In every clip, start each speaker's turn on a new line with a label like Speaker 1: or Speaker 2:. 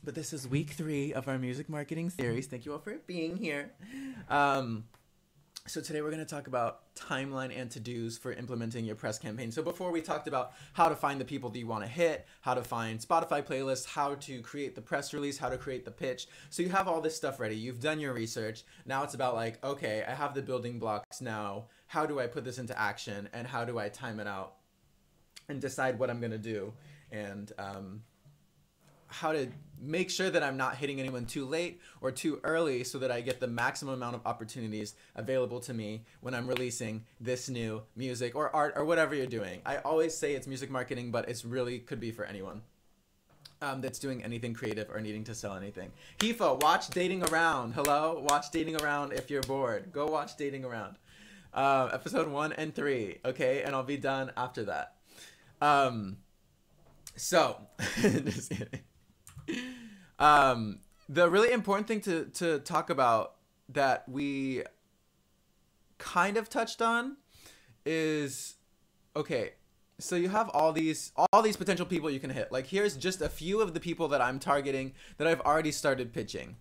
Speaker 1: But this is week 3 of our music marketing series. Thank you all for being here. So today we're going to talk about timeline and to-dos for implementing your press campaign. So before we talked about how to find the people that you want to hit, how to find Spotify playlists, how to create the press release, how to create the pitch. So you have all this stuff ready. You've done your research. Now it's about like, okay, I have the building blocks now. How do I put this into action? And how do I time it out and decide what I'm going to do? And how to make sure that I'm not hitting anyone too late or too early so that I get the maximum amount of opportunities available to me when I'm releasing this new music or art or whatever you're doing. I always say it's music marketing, but it's really could be for anyone that's doing anything creative or needing to sell anything. Hifa, watch Dating Around. Hello? Watch Dating Around if you're bored. Go watch Dating Around. Episode 1 and 3, okay? And I'll be done after that. Just kidding. The really important thing to talk about that we kind of touched on is, okay, so you have all these potential people you can hit. Like here's just a few of the people that I'm targeting that I've already started pitching.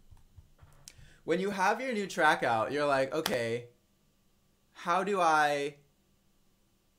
Speaker 1: When you have your new track out, you're like, okay, how do I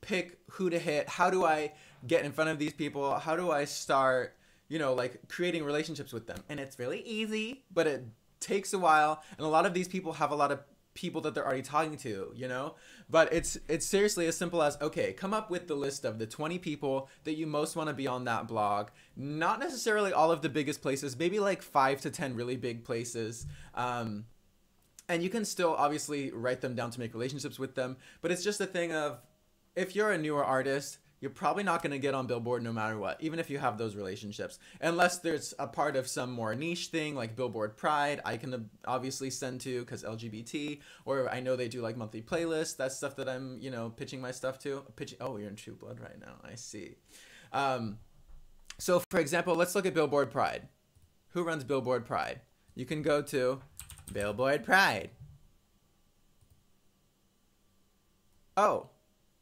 Speaker 1: pick who to hit? How do I get in front of these people? How do I start, you know, like creating relationships with them? And it's really easy, but it takes a while. And a lot of these people have a lot of people that they're already talking to, you know, but it's seriously as simple as, okay, come up with the list of the 20 people that you most want to be on that blog. Not necessarily all of the biggest places, maybe like 5 to 10 really big places. And you can still obviously write them down to make relationships with them, but it's just a thing of, if you're a newer artist, you're probably not going to get on Billboard no matter what, even if you have those relationships. Unless there's a part of some more niche thing like Billboard Pride, I can obviously send to because LGBT, or I know they do like monthly playlists. That's stuff that I'm, you know, pitching my stuff to. Oh, you're in True Blood right now. I see. So for example, let's look at Billboard Pride. Who runs Billboard Pride? You can go to Billboard Pride. Oh,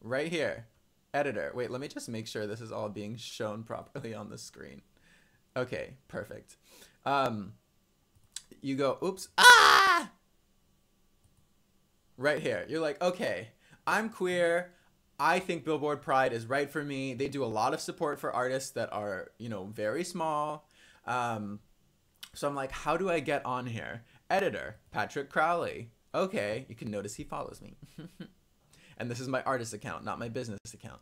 Speaker 1: right here. Editor. Wait, let me just make sure this is all being shown properly on the screen. Okay, perfect. You go, oops, ah! Right here. You're like, okay, I'm queer. I think Billboard Pride is right for me. They do a lot of support for artists that are, you know, very small. So I'm like, how do I get on here? Editor, Patrick Crowley. Okay, you can notice he follows me. And this is my artist account, not my business account.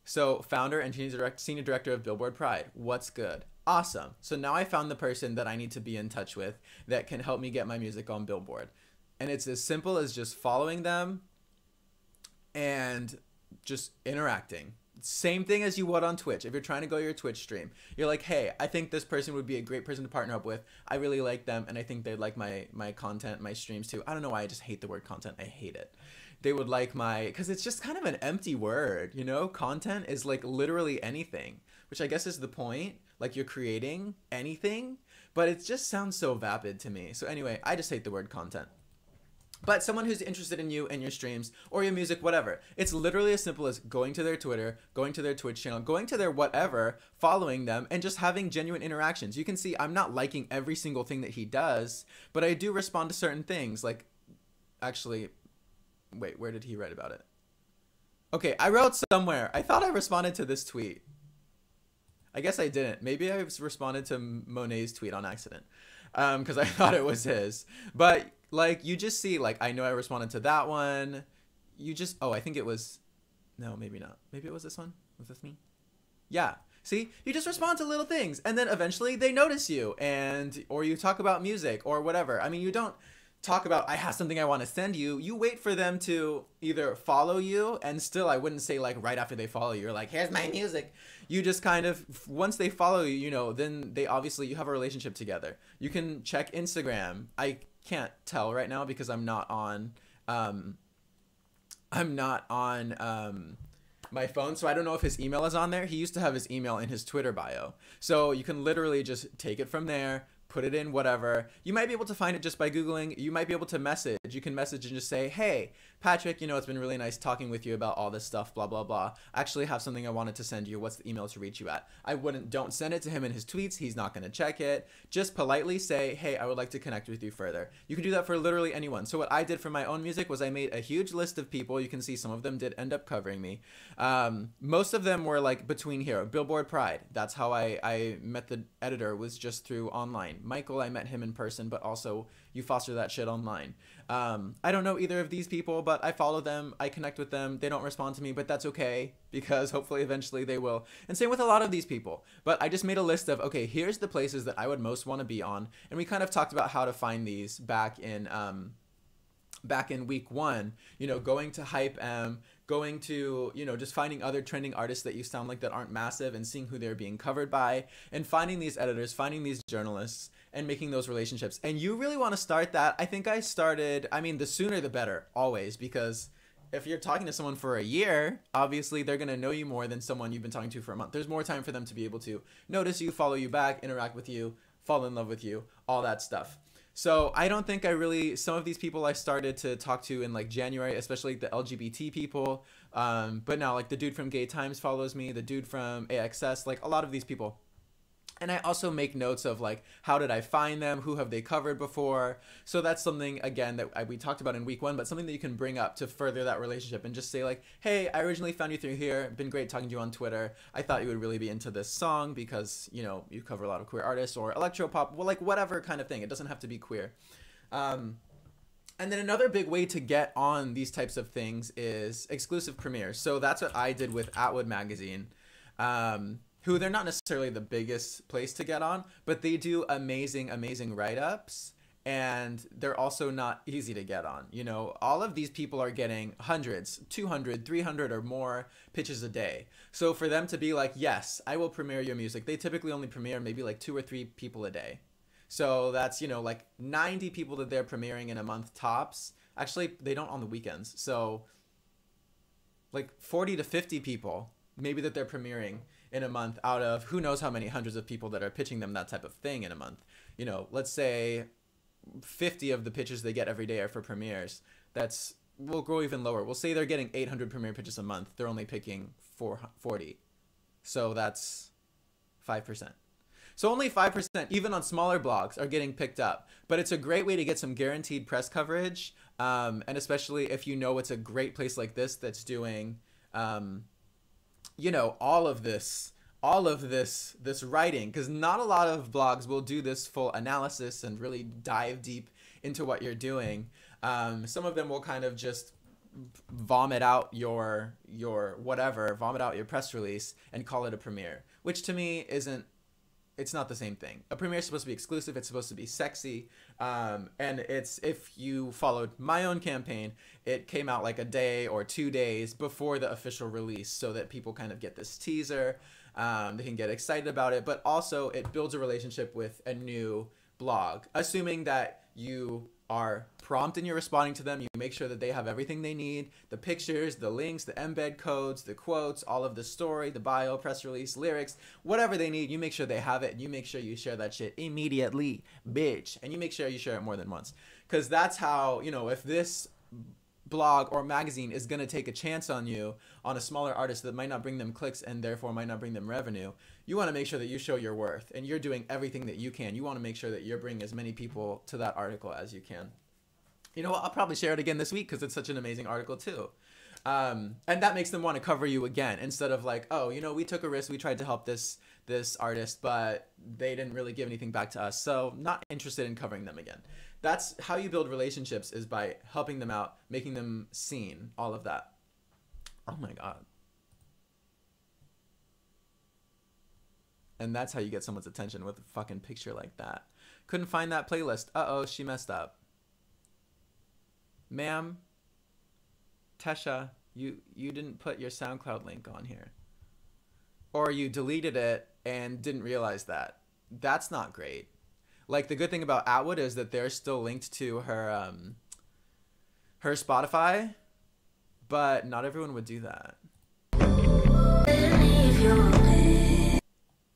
Speaker 1: So founder and senior director of Billboard Pride. What's good? Awesome. So now I found the person that I need to be in touch with that can help me get my music on Billboard. And it's as simple as just following them and just interacting. Same thing as you would on Twitch. If you're trying to go your Twitch stream, you're like, hey, I think this person would be a great person to partner up with. I really like them, and I think they'd like my content, my streams too. I don't know why I just hate the word content. I hate it. They would like because it's just kind of an empty word, you know? Content is like literally anything, which I guess is the point. Like you're creating anything, but it just sounds so vapid to me. So anyway, I just hate the word content. But someone who's interested in you and your streams or your music, whatever. It's literally as simple as going to their Twitter, going to their Twitch channel, going to their whatever, following them, and just having genuine interactions. You can see I'm not liking every single thing that he does, but I do respond to certain things. Like, actually, wait, where did he write about it? Okay, I wrote somewhere. I thought I responded to this tweet. I guess I didn't. Maybe I responded to Monet's tweet on accident because I thought it was his. But like, you just see, like, I know I responded to that one. You just, oh, I think it was, no, maybe not. Maybe it was this one. Was this me? Yeah. See, you just respond to little things and then eventually they notice you or you talk about music or whatever. I mean, you don't talk about, I have something I want to send you. You wait for them to either follow you, and still I wouldn't say like right after they follow you, you're like, here's my music. You just kind of, once they follow you, you know, then they obviously, you have a relationship together. You can check Instagram. I can't tell right now because I'm not on my phone, so I don't know if his email is on there. He used to have his email in his Twitter bio. So you can literally just take it from there, put it in whatever. You might be able to find it just by Googling. You might be able to message. You can message and just say, hey, Patrick, you know, it's been really nice talking with you about all this stuff, blah, blah, blah. I actually have something I wanted to send you. What's the email to reach you at? Don't send it to him in his tweets. He's not going to check it. Just politely say, hey, I would like to connect with you further. You can do that for literally anyone. So what I did for my own music was I made a huge list of people. You can see some of them did end up covering me. Most of them were like between here, Billboard Pride. That's how I met the editor, was just through online. Michael, I met him in person, but also you foster that shit online. I don't know either of these people, but I follow them. I connect with them. They don't respond to me, but that's okay, because hopefully eventually they will. And same with a lot of these people. But I just made a list of, okay, here's the places that I would most want to be on. And we kind of talked about how to find these back in week 1, you know, going to Hype M, going to, you know, just finding other trending artists that you sound like that aren't massive and seeing who they're being covered by, and finding these editors, finding these journalists, and making those relationships. And you really want to start that. I think I started, I mean, the sooner the better, always, because if you're talking to someone for a year, obviously they're going to know you more than someone you've been talking to for a month. There's more time for them to be able to notice you, follow you back, interact with you, fall in love with you, all that stuff. So I don't think some of these people I started to talk to in like January, especially the LGBT people. But now like the dude from Gay Times follows me, the dude from AXS, like a lot of these people. And I also make notes of like, how did I find them? Who have they covered before? So that's something, again, that we talked about in week 1, but something that you can bring up to further that relationship and just say like, hey, I originally found you through here. Been great talking to you on Twitter. I thought you would really be into this song because, you know, you cover a lot of queer artists, or electropop, well, like whatever kind of thing. It doesn't have to be queer. And then another big way to get on these types of things is exclusive premieres. So that's what I did with Atwood Magazine. Who they're not necessarily the biggest place to get on, but they do amazing, amazing write-ups, and they're also not easy to get on. You know, all of these people are getting hundreds, 200, 300 or more pitches a day. So for them to be like, yes, I will premiere your music, they typically only premiere maybe like 2 or 3 people a day. So that's, you know, like 90 people that they're premiering in a month tops. Actually, they don't on the weekends. So like 40 to 50 people maybe that they're premiering in a month out of who knows how many hundreds of people that are pitching them that type of thing in a month. You know, let's say 50 of the pitches they get every day are for premieres. We'll go even lower. We'll say they're getting 800 premiere pitches a month. They're only picking 40. So that's 5%. So only 5%, even on smaller blogs, are getting picked up. But it's a great way to get some guaranteed press coverage. And especially if you know it's a great place like this that's doing, you know, all of this writing, because not a lot of blogs will do this full analysis and really dive deep into what you're doing. Some of them will kind of just vomit out your press release and call it a premiere, which to me it's not the same thing. A premiere is supposed to be exclusive. It's supposed to be sexy. And if you followed my own campaign, it came out like a day or 2 days before the official release so that people kind of get this teaser. They can get excited about it, but also it builds a relationship with a new blog, assuming that you are prompt and you're responding to them. You make sure that they have everything they need, the pictures, the links, the embed codes, the quotes, all of the story, the bio, press release, lyrics, whatever they need. You make sure they have it, and you make sure you share that shit immediately, bitch. And you make sure you share it more than once, because that's how, you know, if this blog or magazine is going to take a chance on you, on a smaller artist that might not bring them clicks and therefore might not bring them revenue, you want to make sure that you show your worth and you're doing everything that you can. You want to make sure that you're bringing as many people to that article as you can. You know what? I'll probably share it again this week because it's such an amazing article too. And that makes them want to cover you again, instead of like, oh, you know, we took a risk, we tried to help this artist, but they didn't really give anything back to us, so not interested in covering them again. That's how you build relationships, is by helping them out, making them seen, all of that. Oh my God. And that's how you get someone's attention, with a fucking picture like that. Couldn't find that playlist. Uh-oh, she messed up. Ma'am, Tesha, you didn't put your SoundCloud link on here. Or you deleted it and didn't realize that. That's not great. Like, the good thing about Atwood is that they're still linked to her her Spotify, but not everyone would do that.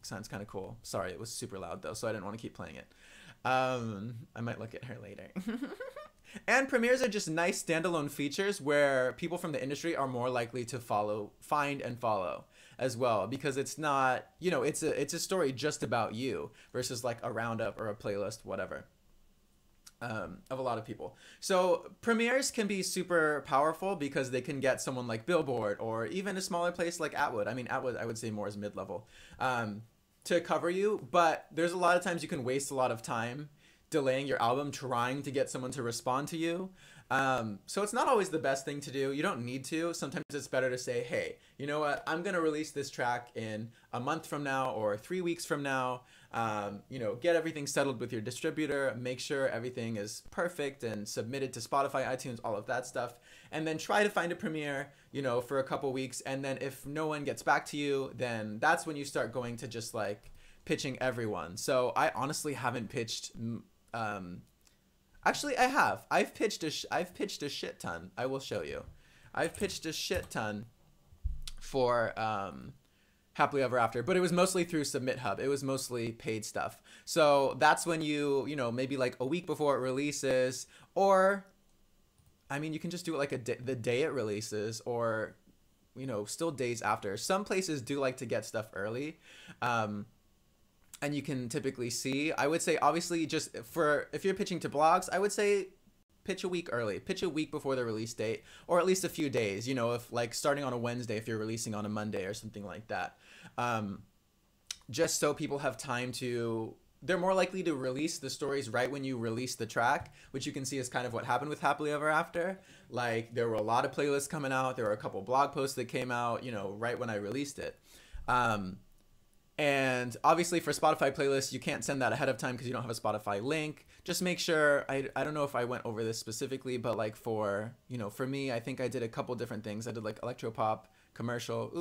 Speaker 1: Sounds kind of cool. Sorry, it was super loud though, so I didn't want to keep playing it. I might look at her later. And premieres are just nice standalone features where people from the industry are more likely to find and follow as well, because it's not, you know, it's a story just about you versus like a roundup or a playlist, whatever, of a lot of people. So premieres can be super powerful because they can get someone like Billboard or even a smaller place like Atwood. I mean, Atwood, I would say more is mid-level, to cover you, but there's a lot of times you can waste a lot of time delaying your album trying to get someone to respond to you. So it's not always the best thing to do. You don't need to. Sometimes it's better to say, hey, you know what? I'm going to release this track in a month from now or 3 weeks from now. You know, get everything settled with your distributor, make sure everything is perfect and submitted to Spotify, iTunes, all of that stuff. And then try to find a premiere, you know, for a couple weeks. And then if no one gets back to you, then that's when you start going to just like pitching everyone. So I honestly haven't pitched, actually I have. I've pitched a shit ton. I will show you. I've pitched a shit ton for Happily Ever After, but it was mostly through Submit Hub. It was mostly paid stuff. So that's when you know, maybe like a week before it releases, or I mean, you can just do it like the day it releases, or, you know, still days after. Some places do like to get stuff early. And you can typically see, I would say, obviously, just for, if you're pitching to blogs, I would say pitch a week early, pitch a week before the release date, or at least a few days, you know, if like starting on a Wednesday, if you're releasing on a Monday or something like that. Just so people have time to, they're more likely to release the stories right when you release the track, which you can see is kind of what happened with Happily Ever After. Like, there were a lot of playlists coming out. There were a couple blog posts that came out, you know, right when I released it. And obviously for Spotify playlists, you can't send that ahead of time because you don't have a Spotify link. Just make sure, I don't know if I went over this specifically, but like for, you know, for me, I think I did a couple different things. I did like electropop, commercial,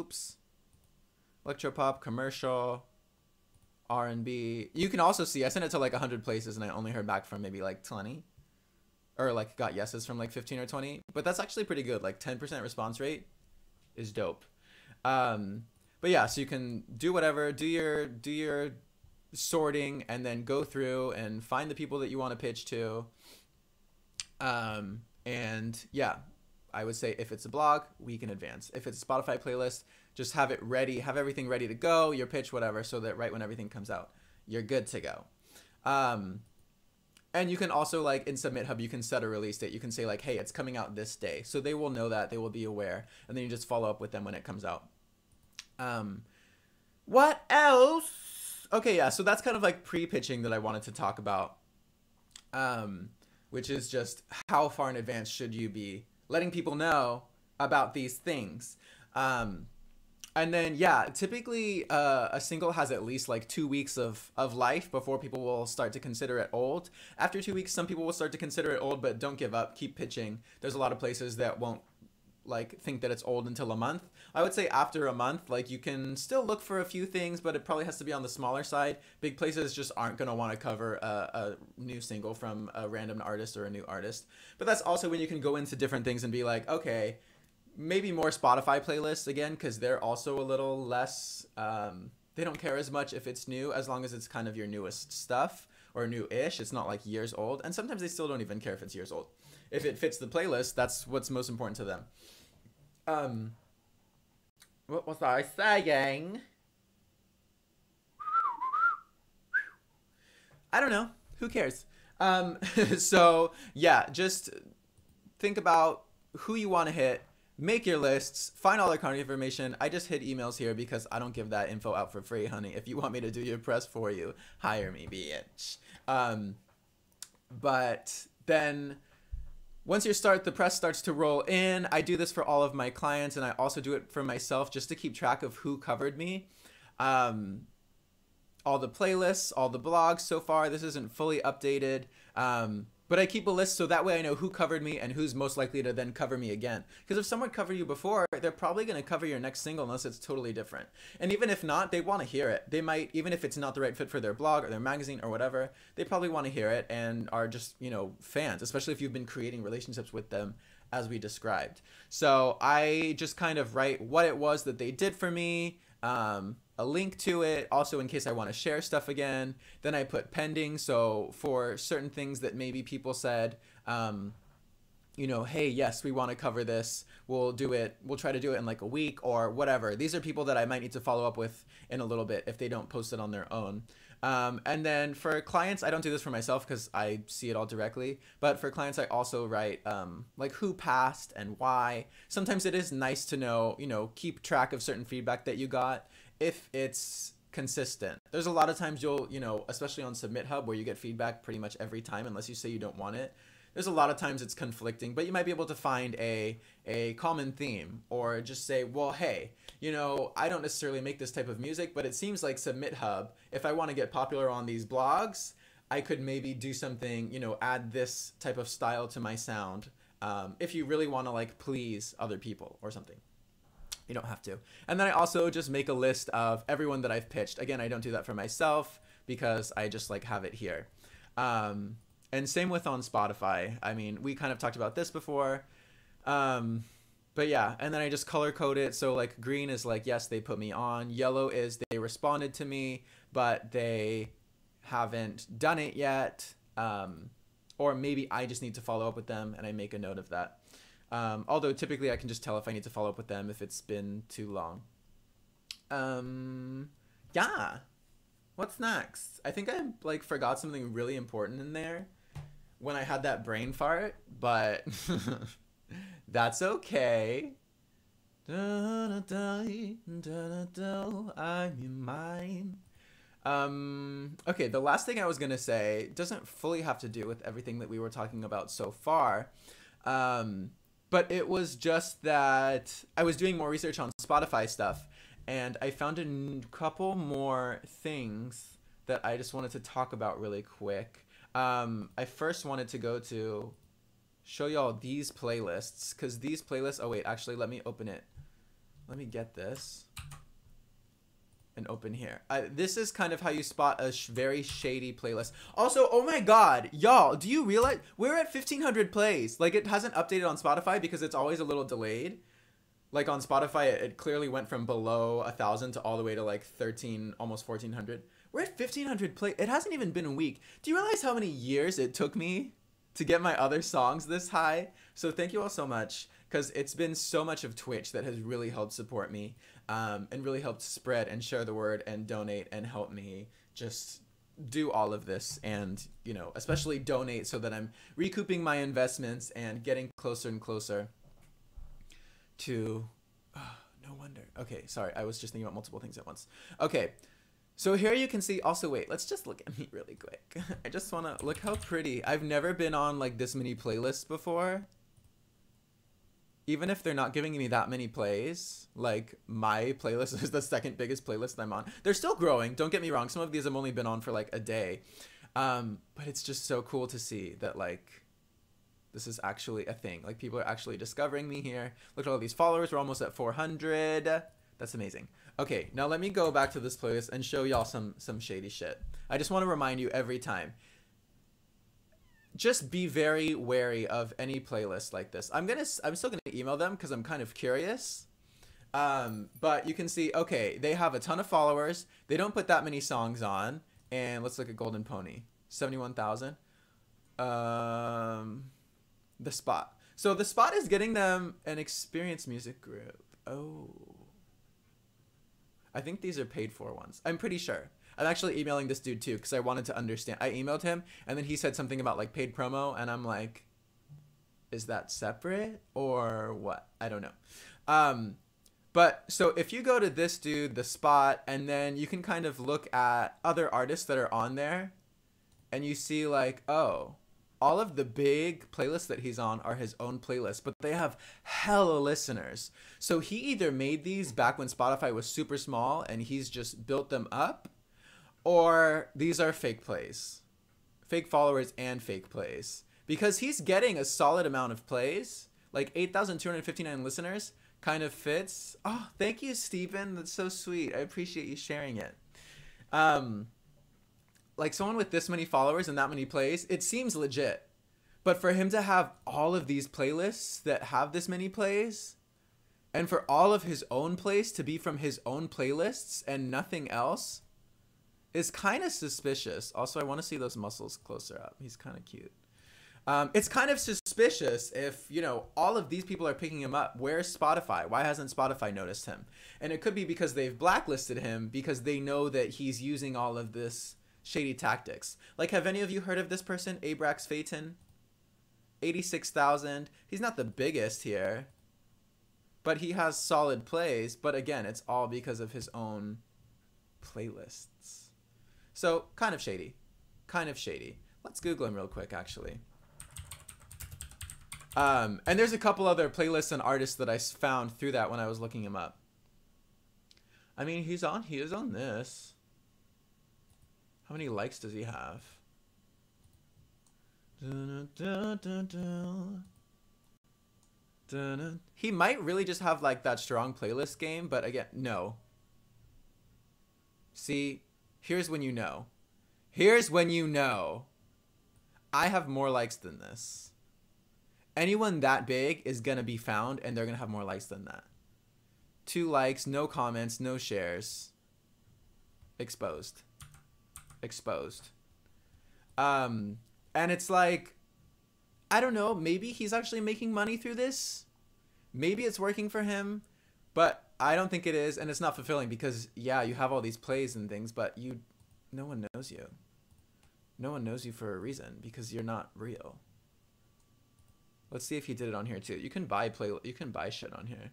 Speaker 1: electropop, commercial, R&B. You can also see, I sent it to like 100 places and I only heard back from maybe like 20, or like got yeses from like 15 or 20, but that's actually pretty good. Like 10% response rate is dope. But yeah, so you can do whatever, do your sorting, and then go through and find the people that you want to pitch to. And yeah, I would say if it's a blog, week in advance. If it's a Spotify playlist, just have it ready, have everything ready to go, your pitch, whatever, so that right when everything comes out, you're good to go. And you can also, like in Submit Hub, you can set a release date. You can say like, hey, it's coming out this day. So they will know that, they will be aware, and then you just follow up with them when it comes out. What else? Okay, yeah, so that's kind of like pre-pitching that I wanted to talk about, which is just how far in advance should you be letting people know about these things. And then, yeah, typically a single has at least like 2 weeks of life before people will start to consider it old. After 2 weeks, some people will start to consider it old, but don't give up, keep pitching. There's a lot of places that won't like think that it's old until a month. I would say after a month, like you can still look for a few things, but it probably has to be on the smaller side. Big places just aren't going to want to cover a new single from a random artist or a new artist. But that's also when you can go into different things and be like, okay, maybe more Spotify playlists again, because they're also a little less, they don't care as much if it's new, as long as it's kind of your newest stuff or new-ish. It's not like years old. And sometimes they still don't even care if it's years old. If it fits the playlist, that's what's most important to them. What was I saying? I don't know. Who cares? So yeah, just think about who you want to hit, make your lists, find all their contact information. I just hit emails here because I don't give that info out for free, honey. If you want me to do your press for you, hire me, bitch. But then once the press starts to roll in, I do this for all of my clients, and I also do it for myself just to keep track of who covered me. All the playlists, all the blogs so far. This isn't fully updated, but I keep a list so that way I know who covered me and who's most likely to then cover me again. Because if someone covered you before, they're probably going to cover your next single unless it's totally different. And even if not, they want to hear it. They might, even if it's not the right fit for their blog or their magazine or whatever, they probably want to hear it and are just, you know, fans, especially if you've been creating relationships with them as we described. So I just kind of write what it was that they did for me, a link to it, also in case I want to share stuff again. Then I put pending, so for certain things that maybe people said, you know, hey, yes, we want to cover this. We'll do it. We'll try to do it in like a week or whatever. These are people that I might need to follow up with in a little bit if they don't post it on their own. And then for clients, I don't do this for myself because I see it all directly. But for clients, I also write like who passed and why. Sometimes it is nice to know, you know, keep track of certain feedback that you got if it's consistent. There's a lot of times you'll, you know, especially on Submit Hub where you get feedback pretty much every time unless you say you don't want it. There's a lot of times it's conflicting, but you might be able to find a common theme or just say, well, hey, you know, I don't necessarily make this type of music, but it seems like Submit Hub, if I want to get popular on these blogs, I could maybe do something, you know, add this type of style to my sound. If you really want to like please other people or something. You don't have to. And then I also just make a list of everyone that I've pitched. Again, I don't do that for myself because I just like have it here. And same with on Spotify. I mean, we kind of talked about this before. But yeah, and then I just color code it. So like green is like, yes, they put me on. Yellow is they responded to me, but they haven't done it yet. Or maybe I just need to follow up with them and I make a note of that. Although typically I can just tell if I need to follow up with them if it's been too long. Yeah. What's next? I think I like forgot something really important in there when I had that brain fart, but that's okay. I'm in mine. Okay, the last thing I was gonna say doesn't fully have to do with everything that we were talking about so far. But it was just that I was doing more research on Spotify stuff and I found a couple more things that I just wanted to talk about really quick. I first wanted to go to show y'all these playlists because these playlists, oh wait, actually let me open it. Let me get this and open here. This is kind of how you spot a very shady playlist. Also, oh my god, y'all, do you realize we're at 1,500 plays? Like it hasn't updated on Spotify because it's always a little delayed. Like on Spotify, it clearly went from below 1,000 to all the way to like 13, almost 1,400. We're at 1,500 play. It hasn't even been a week. Do you realize how many years it took me to get my other songs this high? So thank you all so much because it's been so much of Twitch that has really helped support me and really helped spread and share the word and donate and help me just do all of this and, you know, especially donate so that I'm recouping my investments and getting closer and closer to no wonder. Okay, sorry, I was just thinking about multiple things at once. Okay, so here you can see also, wait, let's just look at me really quick. I just want to look how pretty. I've never been on like this many playlists before. Even if they're not giving me that many plays, like my playlist is the second biggest playlist I'm on. They're still growing, don't get me wrong. Some of these I've only been on for like a day. But it's just so cool to see that like this is actually a thing. Like people are actually discovering me here. Look at all these followers. We're almost at 400. That's amazing. Okay, now let me go back to this playlist and show y'all some shady shit. I just want to remind you every time. Just be very wary of any playlist like this. I'm still gonna email them because I'm kind of curious. But you can see, okay, they have a ton of followers. They don't put that many songs on. And let's look at Golden Pony, 71,000. The Spot. So The Spot is getting them an experienced music group. Oh. I think these are paid for ones. I'm pretty sure. I'm actually emailing this dude too because I wanted to understand. I emailed him and then he said something about like paid promo and I'm like, is that separate or what? I don't know. But so if you go to this dude, The Spot, and then you can kind of look at other artists that are on there and you see like, oh, all of the big playlists that he's on are his own playlists, but they have hella listeners. So he either made these back when Spotify was super small and he's just built them up, or these are fake plays, fake followers and fake plays, because he's getting a solid amount of plays, like 8,259 listeners kind of fits. Oh, thank you, Stephen. That's so sweet. I appreciate you sharing it. Like someone with this many followers and that many plays, it seems legit. But for him to have all of these playlists that have this many plays And for all of his own plays to be from his own playlists and nothing else is kind of suspicious. Also, I want to see those muscles closer up. He's kind of cute. It's kind of suspicious if, you know, all of these people are picking him up. Where's Spotify? Why hasn't Spotify noticed him? And it could be because they've blacklisted him because they know that he's using all of this shady tactics. Like, have any of you heard of this person, Abrax Phaeton? 86,000. He's not the biggest here, but he has solid plays. But again, it's all because of his own playlists. So kind of shady, kind of shady. Let's Google him real quick, actually. And there's a couple other playlists and artists that I found through that when I was looking him up. I mean, he is on this. How many likes does he have? He might really just have like that strong playlist game, but again, no. See, here's when you know. Here's when you know. I have more likes than this. Anyone that big is going to be found, and they're going to have more likes than that. 2 likes, no comments, no shares. Exposed. Exposed. And it's like, I don't know, maybe he's actually making money through this. Maybe it's working for him, but I don't think it is, and it's not fulfilling because, yeah, you have all these plays and things, but no one knows you. No one knows you for a reason because you're not real. Let's see if he did it on here too. You can buy shit on here.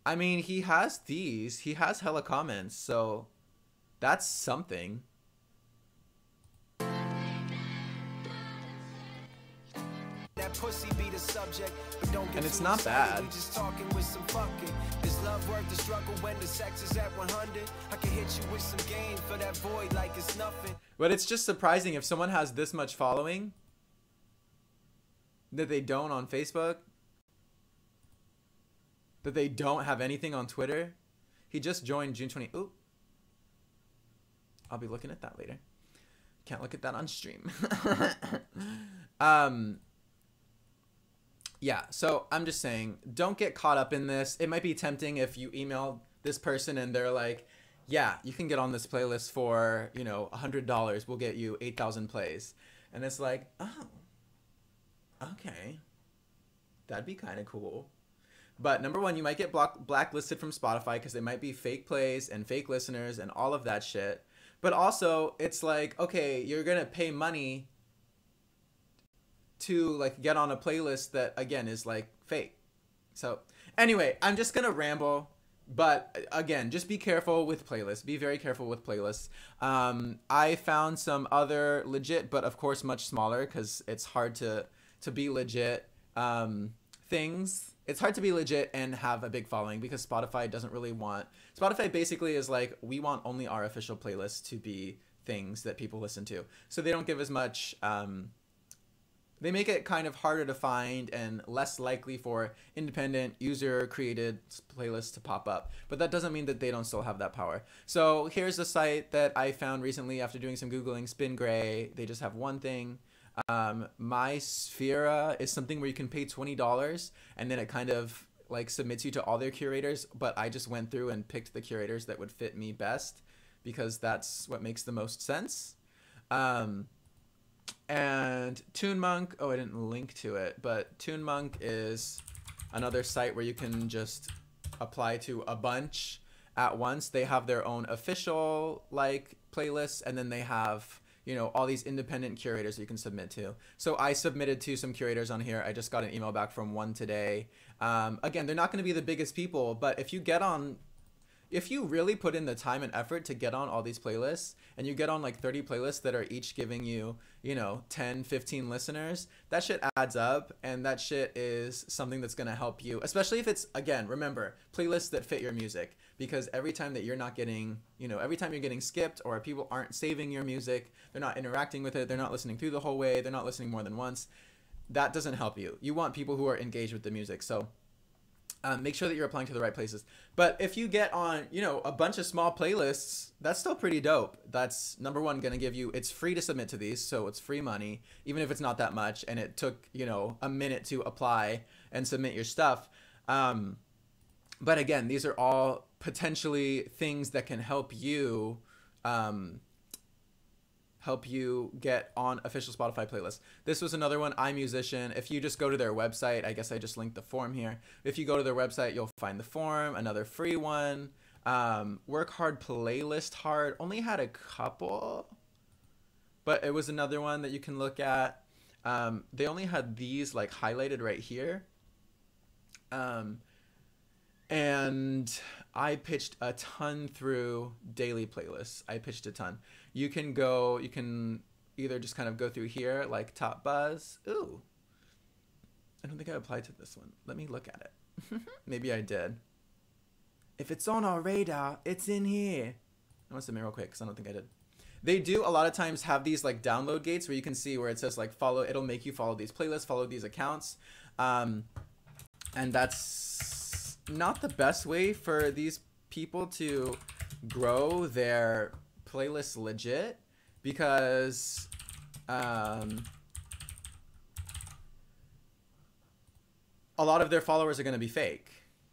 Speaker 1: I mean, he has these. He has hella comments, so that's something.
Speaker 2: That pussy be the subject, but don't get
Speaker 1: and it's not bad.
Speaker 2: We just talking with some fucking. Is love worth the struggle when the sex is at 100? I can hit you with some game for that void like it's nothing.
Speaker 1: But it's just surprising if someone has this much following that they don't on Facebook, that they don't have anything on Twitter. He just joined June 20. Ooh. I'll be looking at that later. Can't look at that on stream. Yeah, so I'm just saying, don't get caught up in this. It might be tempting if you email this person and they're like, yeah, you can get on this playlist for, you know, $100. We'll get you 8,000 plays. And it's like, oh, okay. That'd be kind of cool. But number one, you might get blacklisted from Spotify because they might be fake plays and fake listeners and all of that shit. But also, it's like, okay, you're going to pay money to like get on a playlist that again is like fake. So anyway, I'm just gonna ramble, but again, just be careful with playlists. Be very careful with playlists. I found some other legit, but of course much smaller because it's hard to be legit things. It's hard to be legit and have a big following because Spotify doesn't really want. Spotify basically is like, we want only our official playlists to be things that people listen to. So they don't give as much. They make it kind of harder to find and less likely for independent user-created playlists to pop up. But that doesn't mean that they don't still have that power. So here's a site that I found recently after doing some Googling, Spin Gray. They just have one thing. My Sphera is something where you can pay $20 and then it kind of like submits you to all their curators. But I just went through and picked the curators that would fit me best because that's what makes the most sense. And TuneMonk, oh, I didn't link to it, but TuneMonk is another site where you can just apply to a bunch at once. They have their own official like playlists, and then they have, you know, all these independent curators you can submit to. So I submitted to some curators on here. I just got an email back from one today. Again, they're not going to be the biggest people, but if you get on, if you really put in the time and effort to get on all these playlists and you get on like 30 playlists that are each giving you, you know, 10, 15 listeners, that shit adds up, and that shit is something that's going to help you, especially if it's, again, remember, playlists that fit your music, because every time that you're not getting, you know, every time you're getting skipped or people aren't saving your music, they're not interacting with it, they're not listening through the whole way, they're not listening more than once, that doesn't help you. You want people who are engaged with the music. So make sure that you're applying to the right places. But if you get on, you know, a bunch of small playlists, that's still pretty dope. That's, number one, going to give you, it's free to submit to these, so it's free money, even if it's not that much, and it took, you know, a minute to apply and submit your stuff. But again, these are all potentially things that can help you get on official Spotify playlists. This was another one, iMusician. If you just go to their website, I guess I just linked the form here. If you go to their website, you'll find the form, another free one. Work Hard Playlist Hard only had a couple, but it was another one that you can look at. They only had these like highlighted right here. And I pitched a ton through daily playlists. I pitched a ton. You can either just kind of go through here, like Top Buzz. Ooh, I don't think I applied to this one. Let me look at it. Maybe I did. If it's on our radar, it's in here. I want to submit real quick because I don't think I did. They do a lot of times have these like download gates where you can see where it says like follow. It'll make you follow these playlists, follow these accounts. And that's not the best way for these people to grow their playlists legit, because a lot of their followers are going to be fake.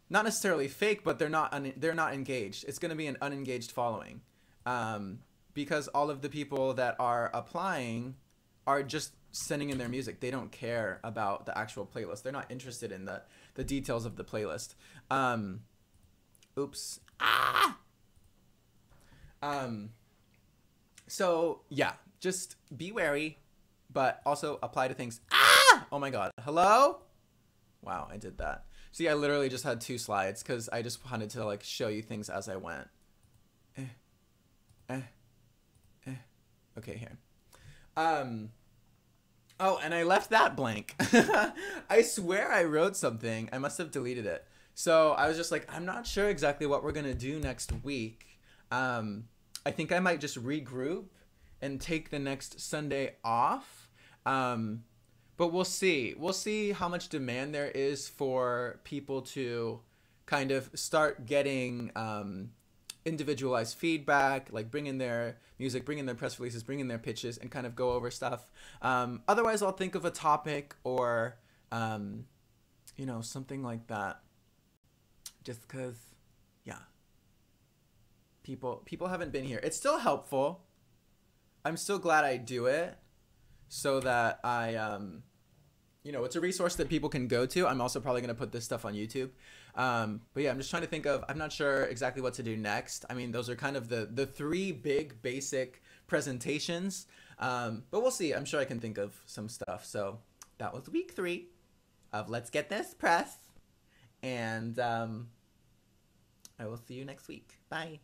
Speaker 1: Not necessarily fake, but they're not engaged. It's going to be an unengaged following, because all of the people that are applying are just sending in their music. They don't care about the actual playlist. They're not interested in the details of the playlist. Oops. So yeah, just be wary, but also apply to things. Oh my God. Hello? Wow, I did that. See, I literally just had 2 slides because I just wanted to like show you things as I went. Okay, here. Oh, and I left that blank. I swear I wrote something. I must have deleted it. So I was just like, I'm not sure exactly what we're gonna do next week. I think I might just regroup and take the next Sunday off. But we'll see. We'll see how much demand there is for people to kind of start getting individualized feedback, like bring in their music, bring in their press releases, bring in their pitches, and kind of go over stuff. Otherwise, I'll think of a topic or, something like that. Just because, yeah, people haven't been here. It's still helpful. I'm still glad I do it so that I, it's a resource that people can go to. I'm also probably going to put this stuff on YouTube. But yeah, I'm just trying to think of, I'm not sure exactly what to do next. I mean, those are kind of the 3 big basic presentations. But we'll see. I'm sure I can think of some stuff. So that was week 3 of Let's Get This Press. And I will see you next week. Bye.